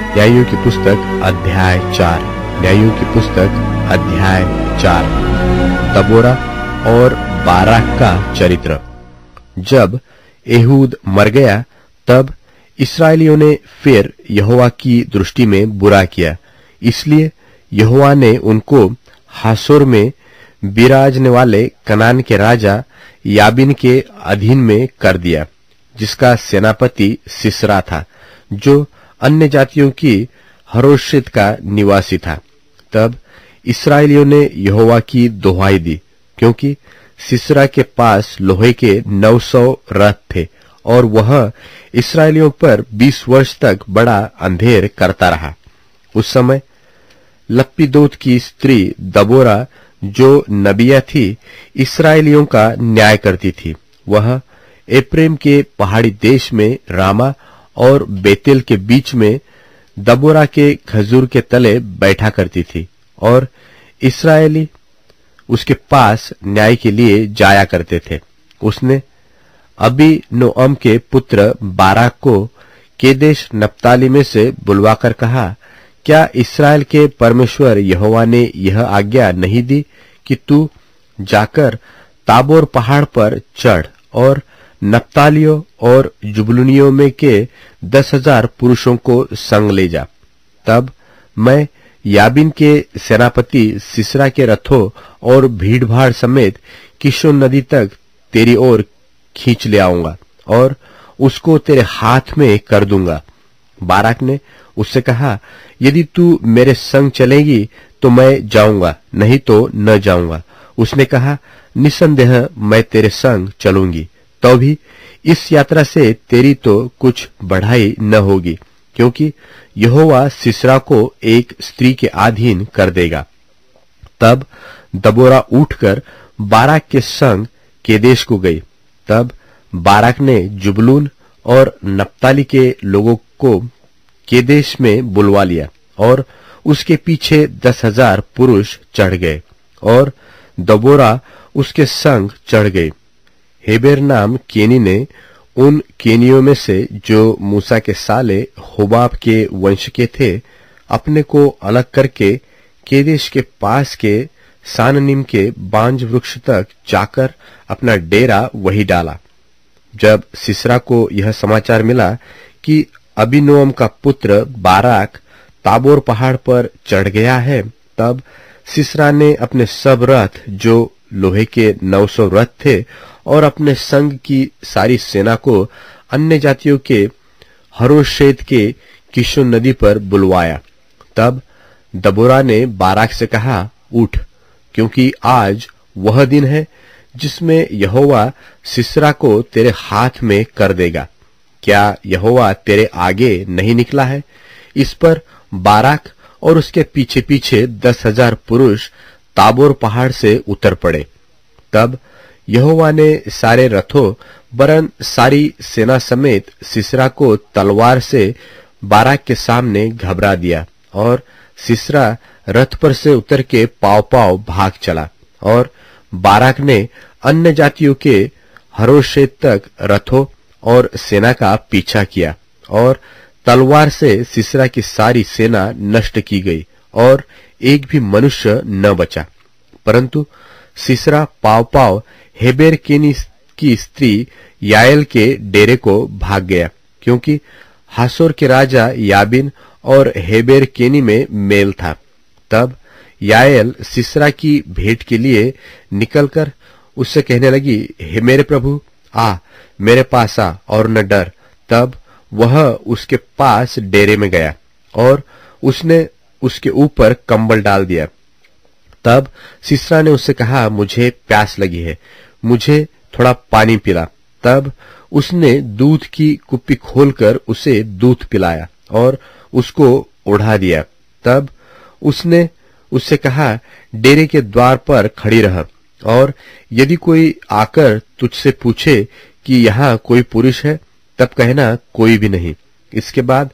न्यायों की पुस्तक अध्याय 4। न्यायों की पुस्तक अध्याय 4। दबोरा और बाराक का चरित्र। जब एहूद मर गया तब इस्राएलियों ने फिर यहोवा की दृष्टि में बुरा किया, इसलिए यहोवा ने उनको हासोर में बिराजने वाले कनान के राजा याबिन के अधीन में कर दिया, जिसका सेनापति सिसरा था, जो अन्य जातियों की हरोशेत का निवासी था। तब इस्राएलियों ने यहोवा की दुहाई दी, क्योंकि सिसरा के पास लोहे के 900 रथ थे और वह इस्राएलियों पर 20 वर्ष तक बड़ा अंधेर करता रहा। उस समय लप्पीदोत की स्त्री दबोरा, जो नबिया थी, इस्राएलियों का न्याय करती थी। वह एप्रेम के पहाड़ी देश में रामा और बेतेल के बीच में दबोरा के खजूर के तले बैठा करती थी, और इस्राएली उसके पास न्याय के लिए जाया करते थे। उसने अबीनोअम के पुत्र बाराक को केदेश नप्ताली में से बुलवाकर कहा, क्या इस्राएल के परमेश्वर यहोवा ने यह आज्ञा नहीं दी कि तू जाकर ताबोर पहाड़ पर चढ़ और नप्तालियों और जुबलूनियों में के 10,000 पुरुषों को संग ले जा। तब मैं याबिन के सेनापति सिसरा के रथों और भीड़-भाड़ समेत किशोन नदी तक तेरी ओर खींच ले आऊंगा और उसको तेरे हाथ में कर दूंगा। बाराक ने उससे कहा, यदि तू मेरे संग चलेगी तो मैं जाऊंगा, नहीं तो न जाऊंगा। उसने कहा, निसंदेह मैं तेरे संग चलूंगी, तो भी इस यात्रा से तेरी तो कुछ बढ़ाई न होगी, क्योंकि यहोवा सिसरा को एक स्त्री के अधीन कर देगा। तब दबोरा उठकर बाराक के संग केदेश को गई। तब बाराक ने जुबलून और नप्ताली के लोगों को केदेश में बुलवा लिया और उसके पीछे 10,000 पुरुष चढ़ गए और दबोरा उसके संग चढ़ गई। हेबेर नाम केनी ने उन केनियों में से, जो मूसा के साले होबाब के वंश के थे, अपने को अलग करके केदेश के पास के साननिम के बांज वृक्ष तक जाकर अपना डेरा वही डाला। जब सिसरा को यह समाचार मिला कि अबीनोअम का पुत्र बाराक ताबोर पहाड़ पर चढ़ गया है, तब सिसरा ने अपने सब रथ, जो लोहे के 900 रथ थे, और अपने संग की सारी सेना को अन्य जातियों के हरोशेत के किशोन नदी पर बुलवाया। तब दबोरा ने बाराक से कहा, उठ, क्योंकि आज वह दिन है जिसमें यहोवा सिसरा को तेरे हाथ में कर देगा। क्या यहोवा तेरे आगे नहीं निकला है? इस पर बाराक और उसके पीछे पीछे 10,000 पुरुष ताबोर पहाड़ से उतर पड़े। तब यहोवा ने सारे रथों वरन सारी सेना समेत सिसरा को तलवार से बाराक के सामने घबरा दिया, और सिसरा रथ पर से उतर के पाव-पाव भाग चला। और बाराक ने अन्य जातियों के हरोशेत तक रथों और सेना का पीछा किया, और तलवार से सिसरा की सारी सेना नष्ट की गई और एक भी मनुष्य न बचा। परंतु सिसरा पाव-पाव हेबेर केनी की स्त्री याएल के डेरे को भाग गया, क्योंकि हासोर के राजा याबिन और हेबेर केनी में मेल था। तब याएल सिसरा की भेंट के लिए निकलकर उससे कहने लगी, हे मेरे प्रभु, आ मेरे पास आ और न डर। तब वह उसके पास डेरे में गया और उसने उसके ऊपर कंबल डाल दिया। तब सिसरा ने उससे कहा, मुझे प्यास लगी है, मुझे थोड़ा पानी पिला। तब उसने दूध की कुप्पी खोलकर उसे दूध पिलाया और उसको ओढ़ा दिया। तब उसने उससे कहा, डेरे के द्वार पर खड़ी रह, और यदि कोई आकर तुझसे पूछे कि यहाँ कोई पुरुष है, तब कहना, कोई भी नहीं। इसके बाद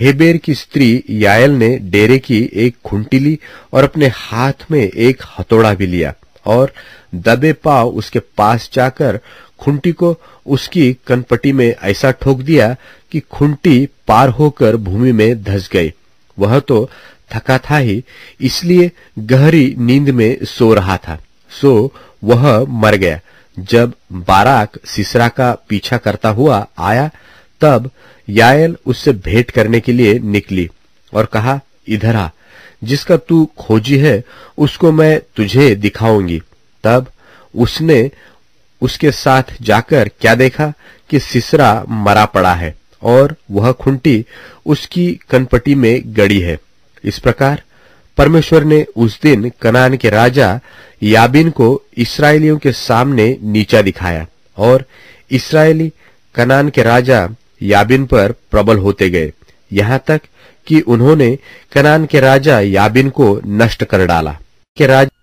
हेबेर की स्त्री याएल ने डेरे की एक खुंटी ली और अपने हाथ में एक हथौड़ा भी लिया, और दबे पांव उसके पास जाकर खुंटी को उसकी कनपटी में ऐसा ठोक दिया कि खुंटी पार होकर भूमि में धंस गई। वह तो थका था ही, इसलिए गहरी नींद में सो रहा था, सो वह मर गया। जब बाराक सिसरा का पीछा करता हुआ आया, तब याएल उससे भेंट करने के लिए निकली और कहा, इधर आ, जिसका तू खोजी है उसको मैं तुझे दिखाऊंगी। तब उसने उसके साथ जाकर क्या देखा कि सिसरा मरा पड़ा है और वह खुंटी उसकी कनपटी में गड़ी है। इस प्रकार परमेश्वर ने उस दिन कनान के राजा याबीन को इस्राएलियों के सामने नीचा दिखाया और इस्राएली कनान के राजा याबीन पर प्रबल होते गए, यहां तक कि उन्होंने कनान के राजा याबीन को नष्ट कर डाला। के राजा